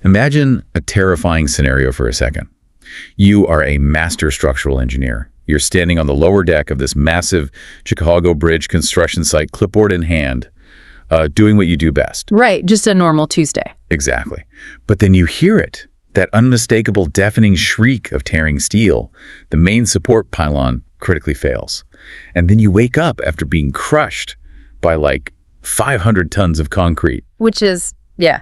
Imagine a terrifying scenario for a second. You are a master structural engineer. You're standing on the lower deck of this massive Chicago bridge construction site, clipboard in hand, doing what you do best. Right, just a normal Tuesday. Exactly. But then you hear it, that unmistakable deafening shriek of tearing steel. The main support pylon critically fails. And then you wake up after being crushed by like 500 tons of concrete. Which is,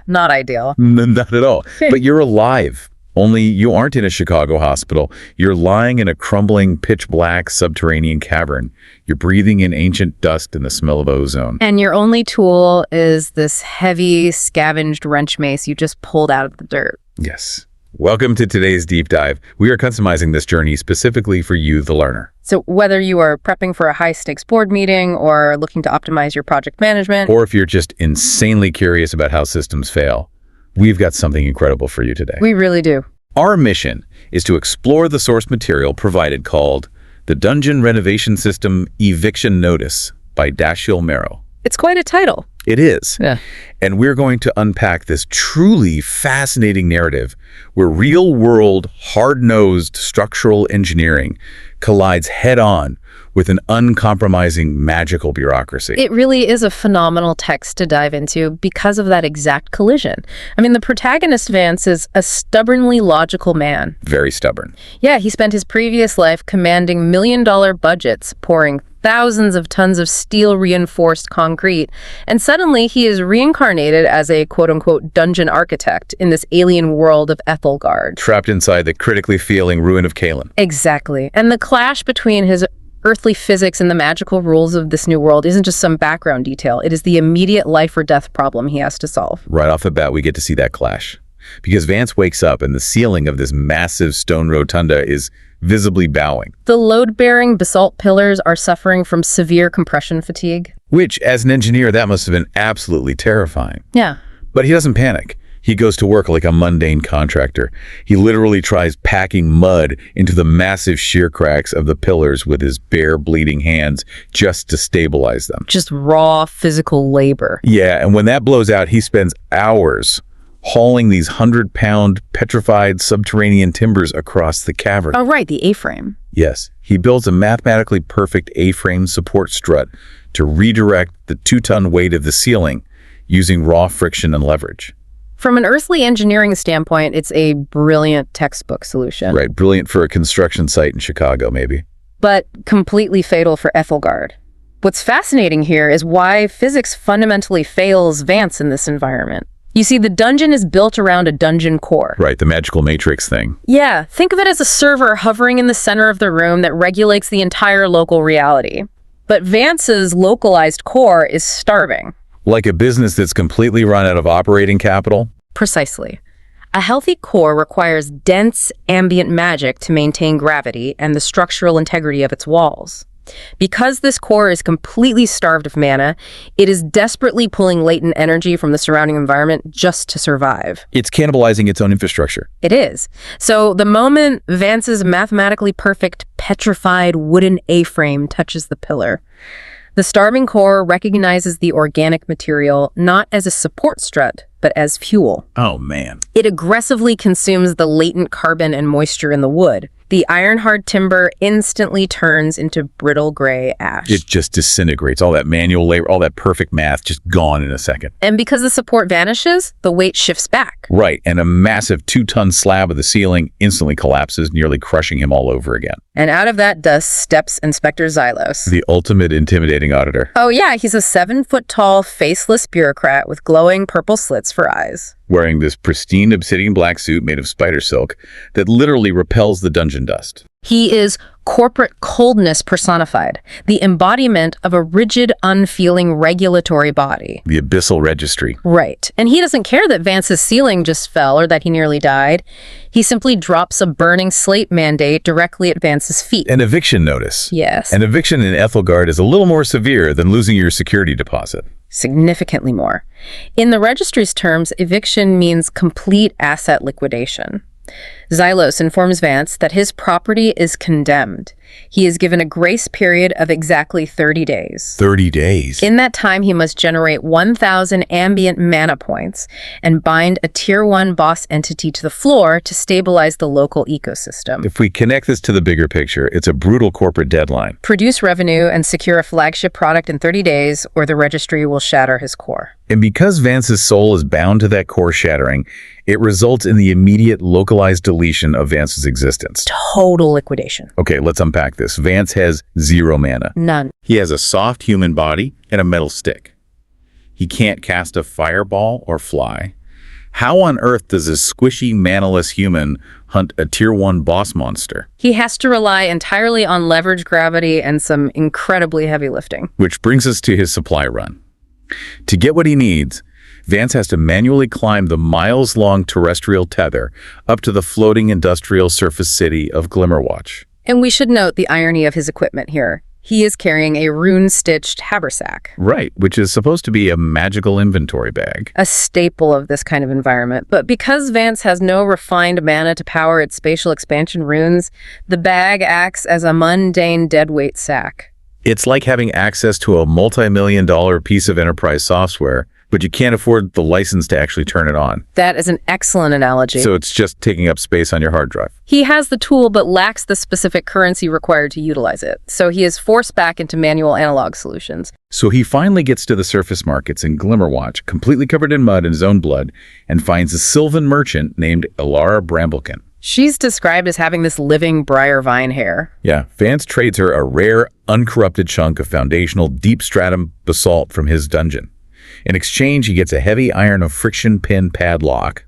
not ideal. Not at all. But you're alive. Only you aren't in a Chicago hospital. You're lying in a crumbling, pitch-black subterranean cavern. You're breathing in ancient dust and the smell of ozone. And your only tool is this heavy, scavenged wrench mace you just pulled out of the dirt. Yes. Welcome to today's deep dive. We are customizing this journey specifically for you, the learner. So whether you are prepping for a high-stakes board meeting or looking to optimize your project management, or if you're just insanely curious about how systems fail, we've got something incredible for you today. we really do. Our mission is to explore the source material provided called the Dungeon Renovation System Eviction Notice by Dashiell Merrill. It's quite a title. It is. Yeah. And we're going to unpack this truly fascinating narrative where real-world, hard-nosed structural engineering collides head-on with an uncompromising magical bureaucracy. It really is a phenomenal text to dive into because of that exact collision. I mean, the protagonist, Vance, is a stubbornly logical man. Very stubborn. Yeah, he spent his previous life commanding million-dollar budgets, pouring thousands of tons of steel-reinforced concrete, and suddenly he is reincarnated as a quote-unquote dungeon architect in this alien world of Ethelgard. Trapped inside the critically failing ruin of Kalen. Exactly. And the clash between his earthly physics and the magical rules of this new world isn't just some background detail. It is the immediate life or death problem he has to solve. Right off the bat, we get to see that clash. Because Vance wakes up and the ceiling of this massive stone rotunda is visibly bowing. The load-bearing basalt pillars are suffering from severe compression fatigue. Which, as an engineer, that must have been absolutely terrifying. Yeah. But he doesn't panic. He goes to work like a mundane contractor. He literally tries packing mud into the massive shear cracks of the pillars with his bare, bleeding hands just to stabilize them. Just raw physical labor. Yeah, and when that blows out, he spends hours hauling these 100-pound petrified subterranean timbers across the cavern. Oh, right, the A-frame. Yes, he builds a mathematically perfect A-frame support strut to redirect the 2-ton weight of the ceiling using raw friction and leverage. From an earthly engineering standpoint, it's a brilliant textbook solution. Right, brilliant for a construction site in Chicago, maybe. But completely fatal for Ethelgard. What's fascinating here is why physics fundamentally fails Vance in this environment. You see, the dungeon is built around a dungeon core. Right, the magical matrix thing. Yeah, think of it as a server hovering in the center of the room that regulates the entire local reality. But Vance's localized core is starving. Like a business that's completely run out of operating capital? Precisely. A healthy core requires dense, ambient magic to maintain gravity and the structural integrity of its walls. Because this core is completely starved of mana, it is desperately pulling latent energy from the surrounding environment just to survive. It's cannibalizing its own infrastructure. It is. So the moment Vance's mathematically perfect, petrified wooden A-frame touches the pillar, the starving core recognizes the organic material not as a support strut, but as fuel. Oh, man. It aggressively consumes the latent carbon and moisture in the wood. The iron-hard timber instantly turns into brittle gray ash. It just disintegrates. All that manual labor, all that perfect math, just gone in a second. And because the support vanishes, the weight shifts back. Right, and a massive 2-ton slab of the ceiling instantly collapses, nearly crushing him all over again. And out of that dust steps Inspector Xylos. The ultimate intimidating auditor. Oh yeah, he's a 7-foot-tall, faceless bureaucrat with glowing purple slits for eyes. Wearing this pristine obsidian black suit made of spider silk that literally repels the dungeon dust. He is corporate coldness personified, the embodiment of a rigid, unfeeling regulatory body. The abyssal registry. Right. And he doesn't care that Vance's ceiling just fell or that he nearly died. He simply drops a burning slate mandate directly at Vance's feet. An eviction notice. Yes. An eviction in Ethelgard is a little more severe than losing your security deposit. Significantly more. In the registry's terms, eviction means complete asset liquidation. Xylos informs Vance that his property is condemned. He is given a grace period of exactly 30 days. 30 days. In that time, he must generate 1,000 ambient mana points and bind a Tier 1 boss entity to the floor to stabilize the local ecosystem. If we connect this to the bigger picture, it's a brutal corporate deadline. Produce revenue and secure a flagship product in 30 days, or the registry will shatter his core. And because Vance's soul is bound to that core shattering, it results in the immediate localized deletion of Vance's existence. Total liquidation. Okay, let's unpack this. Vance has 0 mana. None. He has a soft human body and a metal stick. He can't cast a fireball or fly. How on earth does a squishy, manaless human hunt a Tier 1 boss monster? He has to rely entirely on leverage gravity and some incredibly heavy lifting. Which brings us to his supply run. To get what he needs, Vance has to manually climb the miles-long terrestrial tether up to the floating industrial surface city of Glimmerwatch. And we should note the irony of his equipment here. He is carrying a rune-stitched haversack. Right, which is supposed to be a magical inventory bag. A staple of this kind of environment. But because Vance has no refined mana to power its spatial expansion runes, the bag acts as a mundane deadweight sack. It's like having access to a multi-million-dollar piece of enterprise software, but you can't afford the license to actually turn it on. That is an excellent analogy. So it's just taking up space on your hard drive. He has the tool but lacks the specific currency required to utilize it. So he is forced back into manual analog solutions. So he finally gets to the surface markets in Glimmerwatch, completely covered in mud and his own blood, and finds a sylvan merchant named Ilara Bramblekin. She's described as having this living briar vine hair. Yeah, Vance trades her a rare, uncorrupted chunk of foundational deep stratum basalt from his dungeon. In exchange, he gets a heavy iron of friction pin padlock,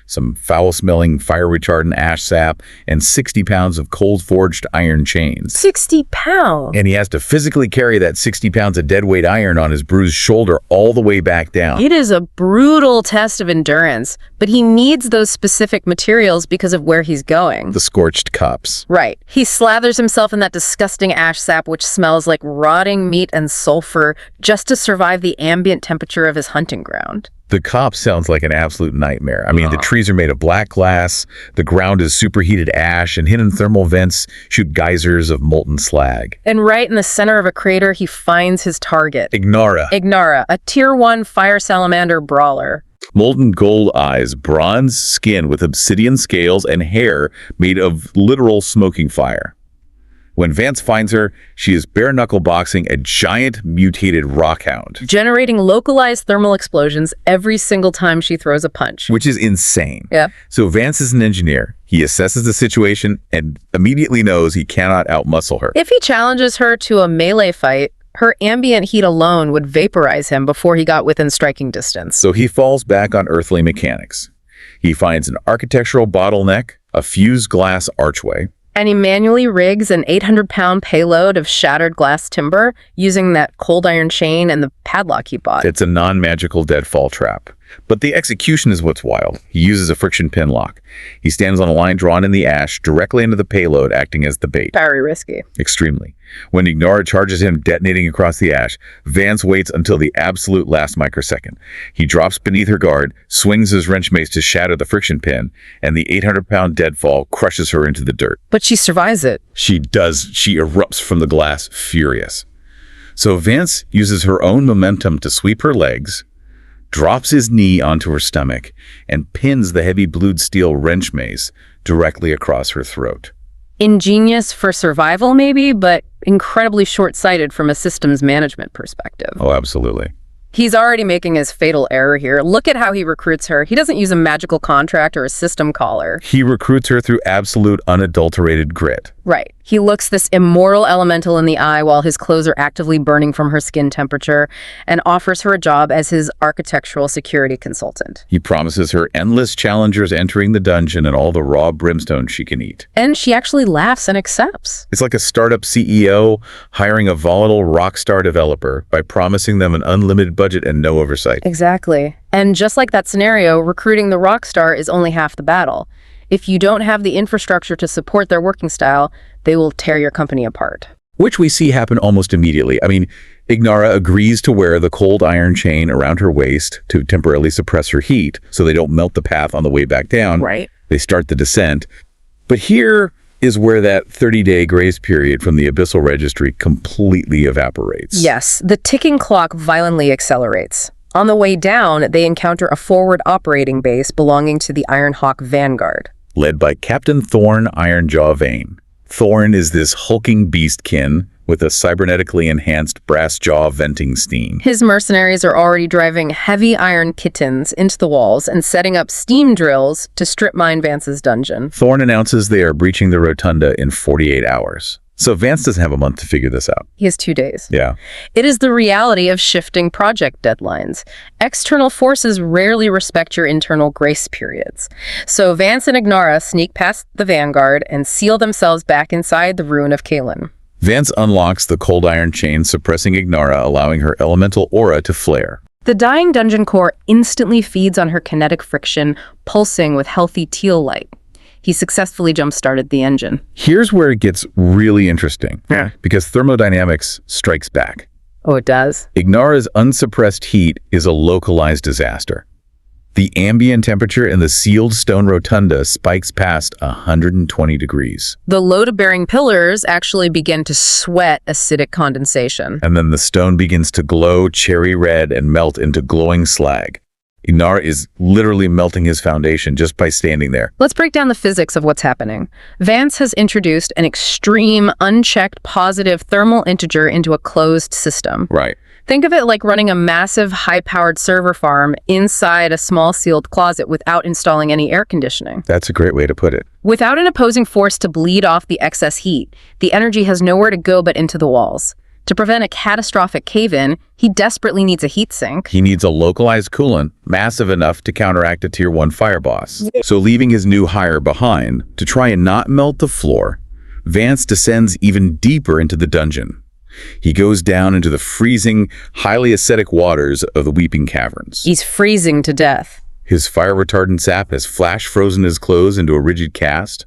some foul-smelling fire-retardant ash sap, and 60 pounds of cold-forged iron chains. 60 pounds? And he has to physically carry that 60 pounds of deadweight iron on his bruised shoulder all the way back down. It is a brutal test of endurance, but he needs those specific materials because of where he's going. The scorched cups. Right. He slathers himself in that disgusting ash sap which smells like rotting meat and sulfur just to survive the ambient temperature of his hunting ground. The cop sounds like an absolute nightmare. I mean, the trees are made of black glass, the ground is superheated ash, and hidden thermal vents shoot geysers of molten slag. And right in the center of a crater, he finds his target. Ignara, a Tier 1 fire salamander brawler. Molten gold eyes, bronze skin with obsidian scales, and hair made of literal smoking fire. When Vance finds her, she is bare-knuckle boxing a giant mutated rockhound. Generating localized thermal explosions every single time she throws a punch. Which is insane. Yeah. So Vance is an engineer. He assesses the situation and immediately knows he cannot outmuscle her. If he challenges her to a melee fight, her ambient heat alone would vaporize him before he got within striking distance. So he falls back on earthly mechanics. He finds an architectural bottleneck, a fused glass archway, and he manually rigs an 800-pound payload of shattered glass timber using that cold iron chain and the padlock he bought. It's a non-magical deadfall trap. But the execution is what's wild. He uses a friction pin lock. He stands on a line drawn in the ash directly into the payload, acting as the bait. Very risky. Extremely. When Ignara charges him, detonating across the ash, Vance waits until the absolute last microsecond. He drops beneath her guard, swings his wrench mace to shatter the friction pin, and the 800-pound deadfall crushes her into the dirt. But she survives it. She does. She erupts from the glass, furious. So Vance uses her own momentum to sweep her legs, drops his knee onto her stomach, and pins the heavy blued steel wrench mace directly across her throat. Ingenious for survival, maybe, but incredibly short-sighted from a systems management perspective. Oh, absolutely. He's already making his fatal error here. Look at how he recruits her. He doesn't use a magical contract or a system caller. He recruits her through absolute, unadulterated grit. Right. He looks this immortal elemental in the eye while his clothes are actively burning from her skin temperature and offers her a job as his architectural security consultant. He promises her endless challengers entering the dungeon and all the raw brimstone she can eat. And she actually laughs and accepts. It's like a startup CEO hiring a volatile rock star developer by promising them an unlimited budget and no oversight. Exactly. And just like that scenario, recruiting the rock star is only half the battle. If you don't have the infrastructure to support their working style, they will tear your company apart. Which we see happen almost immediately. I mean, Ignara agrees to wear the cold iron chain around her waist to temporarily suppress her heat so they don't melt the path on the way back down. Right. They start the descent. But here, is where that 30-day grace period from the abyssal registry completely evaporates. Yes, the ticking clock violently accelerates. On the way down, they encounter a forward operating base belonging to the Ironhawk Vanguard. Led by Captain Thorn Ironjaw Vane. Thorn is this hulking beastkin with a cybernetically enhanced brass jaw venting steam. His mercenaries are already driving heavy iron kittens into the walls and setting up steam drills to strip mine Vance's dungeon. Thorn announces they are breaching the rotunda in 48 hours. So Vance doesn't have a month to figure this out. He has 2 days. Yeah. It is the reality of shifting project deadlines. External forces rarely respect your internal grace periods. So Vance and Ignara sneak past the Vanguard and seal themselves back inside the ruin of Kalen. Vance unlocks the cold iron chain, suppressing Ignara, allowing her elemental aura to flare. The dying dungeon core instantly feeds on her kinetic friction, pulsing with healthy teal light. He successfully jump-started the engine. Here's where it gets really interesting, because thermodynamics strikes back. Oh, it does? Ignara's unsuppressed heat is a localized disaster. The ambient temperature in the sealed stone rotunda spikes past 120 degrees. The load-bearing pillars actually begin to sweat acidic condensation. And then the stone begins to glow cherry red and melt into glowing slag. Ignara is literally melting his foundation just by standing there. Let's break down the physics of what's happening. Vance has introduced an extreme, unchecked positive thermal integer into a closed system. Right. Think of it like running a massive, high-powered server farm inside a small sealed closet without installing any air conditioning. That's a great way to put it. Without an opposing force to bleed off the excess heat, the energy has nowhere to go but into the walls. To prevent a catastrophic cave-in, he desperately needs a heat sink. He needs a localized coolant, massive enough to counteract a Tier 1 fire boss. So leaving his new hire behind, to try and not melt the floor, Vance descends even deeper into the dungeon. He goes down into the freezing, highly acidic waters of the Weeping Caverns. He's freezing to death. His fire-retardant sap has flash-frozen his clothes into a rigid cast,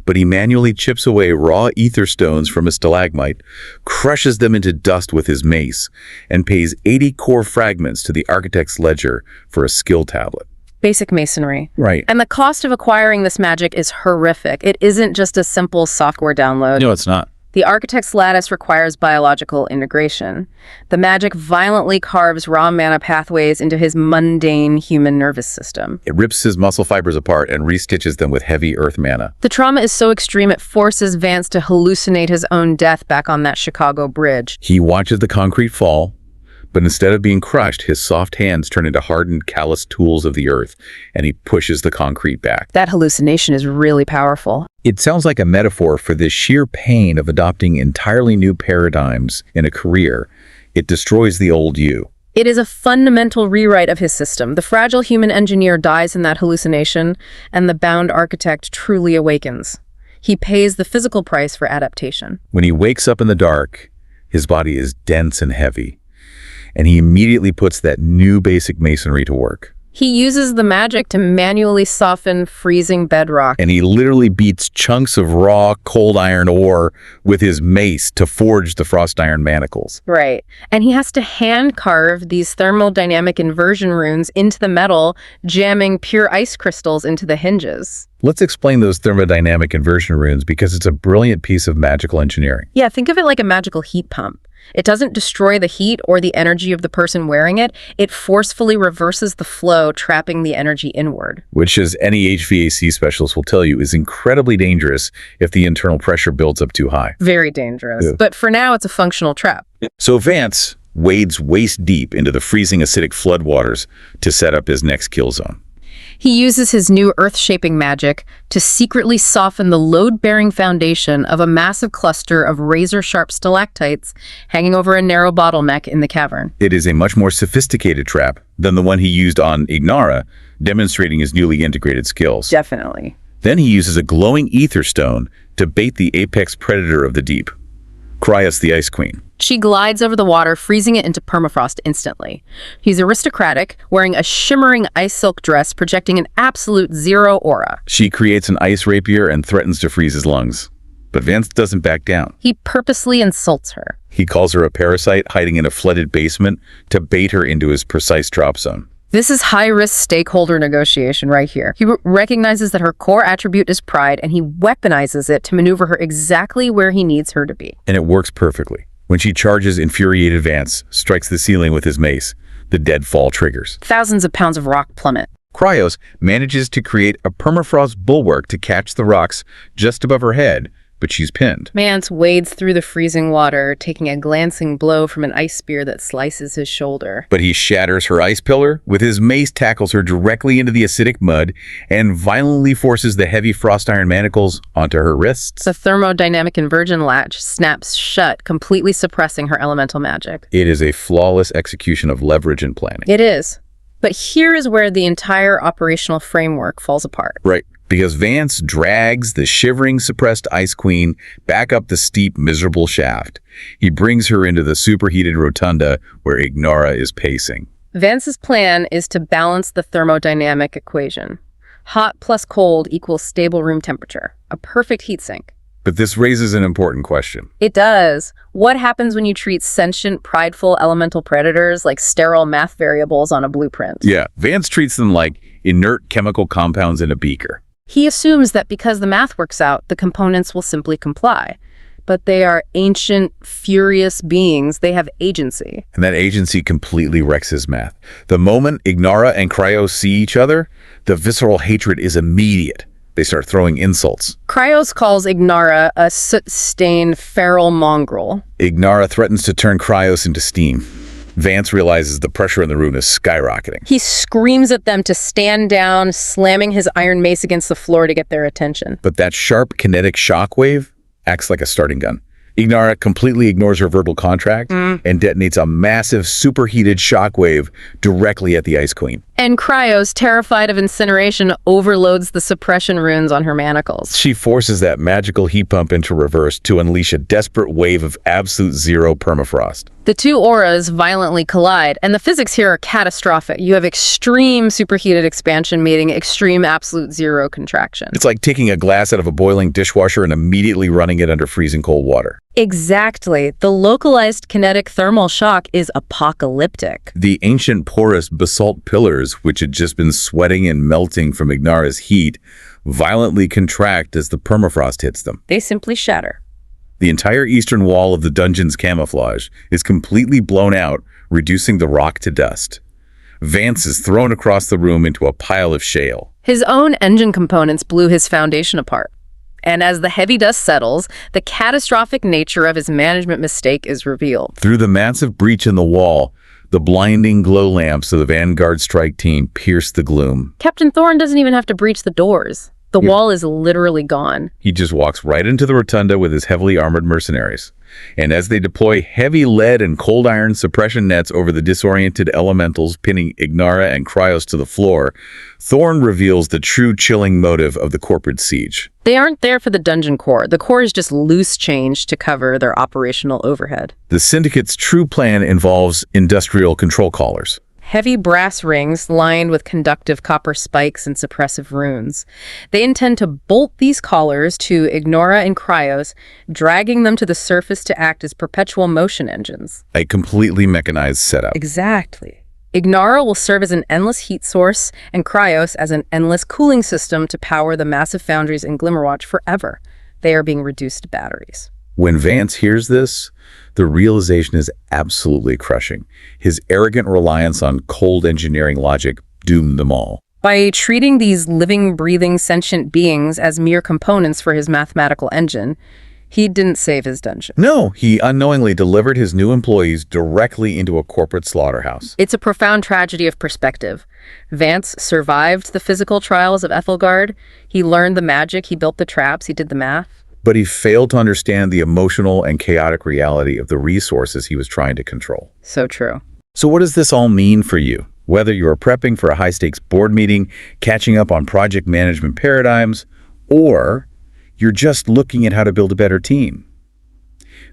but he manually chips away raw ether stones from a stalagmite, crushes them into dust with his mace, and pays 80 core fragments to the architect's ledger for a skill tablet. Basic masonry. Right. And the cost of acquiring this magic is horrific. It isn't just a simple software download. No, it's not. The architect's lattice requires biological integration. The magic violently carves raw mana pathways into his mundane human nervous system. It rips his muscle fibers apart and restitches them with heavy earth mana. The trauma is so extreme it forces Vance to hallucinate his own death back on that Chicago bridge. He watches the concrete fall, but instead of being crushed, his soft hands turn into hardened, calloused tools of the earth, and he pushes the concrete back. That hallucination is really powerful. It sounds like a metaphor for the sheer pain of adopting entirely new paradigms in a career. It destroys the old you. It is a fundamental rewrite of his system. The fragile human engineer dies in that hallucination, and the bound architect truly awakens. He pays the physical price for adaptation. When he wakes up in the dark, his body is dense and heavy, and he immediately puts that new basic masonry to work. He uses the magic to manually soften freezing bedrock. And he literally beats chunks of raw, cold iron ore with his mace to forge the frost iron manacles. Right. And he has to hand carve these thermodynamic inversion runes into the metal, jamming pure ice crystals into the hinges. Let's explain those thermodynamic inversion runes because it's a brilliant piece of magical engineering. Yeah, think of it like a magical heat pump. It doesn't destroy the heat or the energy of the person wearing it. It forcefully reverses the flow, trapping the energy inward. Which, as any HVAC specialist will tell you, is incredibly dangerous if the internal pressure builds up too high. Very dangerous. Yeah. But for now, it's a functional trap. So Vance wades waist deep into the freezing acidic floodwaters to set up his next kill zone. He uses his new earth-shaping magic to secretly soften the load-bearing foundation of a massive cluster of razor-sharp stalactites hanging over a narrow bottleneck in the cavern. It is a much more sophisticated trap than the one he used on Ignara, demonstrating his newly integrated skills. Definitely. Then he uses a glowing ether stone to bait the apex predator of the deep, Cryas the Ice Queen. She glides over the water, freezing it into permafrost instantly. He's aristocratic, wearing a shimmering ice silk dress projecting an absolute zero aura. She creates an ice rapier and threatens to freeze his lungs. But Vance doesn't back down. He purposely insults her. He calls her a parasite hiding in a flooded basement to bait her into his precise drop zone. This is high-risk stakeholder negotiation right here. He recognizes that her core attribute is pride, and he weaponizes it to maneuver her exactly where he needs her to be. And it works perfectly. When she charges, infuriated Vance strikes the ceiling with his mace. The deadfall triggers. Thousands of pounds of rock plummet. Cryos manages to create a permafrost bulwark to catch the rocks just above her head, but she's pinned. Vance wades through the freezing water, taking a glancing blow from an ice spear that slices his shoulder. But he shatters her ice pillar. With his mace, tackles her directly into the acidic mud and violently forces the heavy frost iron manacles onto her wrists. The thermodynamic inversion latch snaps shut, completely suppressing her elemental magic. It is a flawless execution of leverage and planning. It is. But here is where the entire operational framework falls apart. Right. Because Vance drags the shivering, suppressed Ice Queen back up the steep, miserable shaft. He brings her into the superheated rotunda where Ignara is pacing. Vance's plan is to balance the thermodynamic equation. Hot plus cold equals stable room temperature, a perfect heat sink. But this raises an important question. It does. What happens when you treat sentient, prideful elemental predators like sterile math variables on a blueprint? Yeah, Vance treats them like inert chemical compounds in a beaker. He assumes that because the math works out, the components will simply comply. But they are ancient, furious beings. They have agency. And that agency completely wrecks his math. The moment Ignara and Cryos see each other, the visceral hatred is immediate. They start throwing insults. Cryos calls Ignara a soot-stained feral mongrel. Ignara threatens to turn Cryos into steam. Vance realizes the pressure in the room is skyrocketing. He screams at them to stand down, slamming his iron mace against the floor to get their attention. But that sharp kinetic shockwave acts like a starting gun. Ignara completely ignores her verbal contract and detonates a massive superheated shockwave directly at the Ice Queen. And Cryos, terrified of incineration, overloads the suppression runes on her manacles. She forces that magical heat pump into reverse to unleash a desperate wave of absolute zero permafrost. The two auras violently collide, and the physics here are catastrophic. You have extreme superheated expansion meeting extreme absolute zero contraction. It's like taking a glass out of a boiling dishwasher and immediately running it under freezing cold water. Exactly. The localized kinetic thermal shock is apocalyptic. The ancient porous basalt pillars, which had just been sweating and melting from Ignara's heat, violently contract as the permafrost hits them. They simply shatter. The entire eastern wall of the dungeon's camouflage is completely blown out, reducing the rock to dust. Vance is thrown across the room into a pile of shale. His own engine components blew his foundation apart. And as the heavy dust settles, the catastrophic nature of his management mistake is revealed. Through the massive breach in the wall, the blinding glow lamps of the Vanguard strike team pierce the gloom. Captain Thorne doesn't even have to breach the doors. The wall is literally gone. He just walks right into the rotunda with his heavily armored mercenaries. And as they deploy heavy lead and cold iron suppression nets over the disoriented elementals pinning Ignara and Cryos to the floor, Thorne reveals the true chilling motive of the corporate siege. They aren't there for the dungeon core. The core is just loose change to cover their operational overhead. The Syndicate's true plan involves industrial control collars. Heavy brass rings lined with conductive copper spikes and suppressive runes. They intend to bolt these collars to Ignara and Cryos, dragging them to the surface to act as perpetual motion engines. A completely mechanized setup. Exactly. Ignara will serve as an endless heat source, and Cryos as an endless cooling system to power the massive foundries in Glimmerwatch forever. They are being reduced to batteries. When Vance hears this, the realization is absolutely crushing. His arrogant reliance on cold engineering logic doomed them all. By treating these living, breathing, sentient beings as mere components for his mathematical engine, he didn't save his dungeon. No, he unknowingly delivered his new employees directly into a corporate slaughterhouse. It's a profound tragedy of perspective. Vance survived the physical trials of Ethelgard. He learned the magic, he built the traps, he did the math. But he failed to understand the emotional and chaotic reality of the resources he was trying to control. So true. So what does this all mean for you? Whether you're prepping for a high-stakes board meeting, catching up on project management paradigms, or you're just looking at how to build a better team.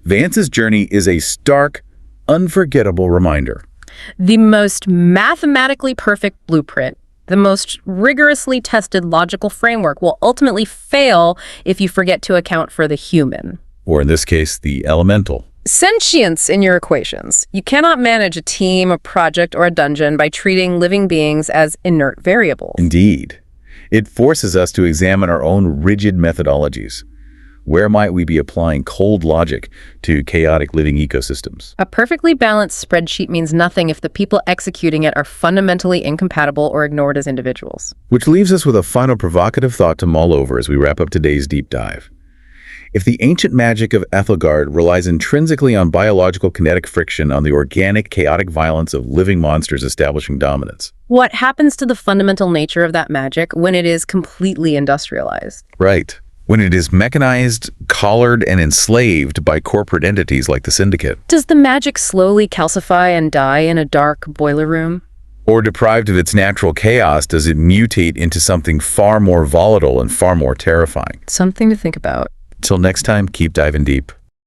Vance's journey is a stark, unforgettable reminder. The most mathematically perfect blueprint, the most rigorously tested logical framework will ultimately fail if you forget to account for the human. Or in this case, the elemental. Sentience in your equations. You cannot manage a team, a project, or a dungeon by treating living beings as inert variables. Indeed. It forces us to examine our own rigid methodologies. Where might we be applying cold logic to chaotic living ecosystems? A perfectly balanced spreadsheet means nothing if the people executing it are fundamentally incompatible or ignored as individuals. Which leaves us with a final provocative thought to mull over as we wrap up today's deep dive. If the ancient magic of Ethelgard relies intrinsically on biological kinetic friction on the organic, chaotic violence of living monsters establishing dominance. What happens to the fundamental nature of that magic when it is completely industrialized? Right. When it is mechanized, collared, and enslaved by corporate entities like the Syndicate. Does the magic slowly calcify and die in a dark boiler room? Or deprived of its natural chaos, does it mutate into something far more volatile and far more terrifying? Something to think about. Till next time, keep diving deep.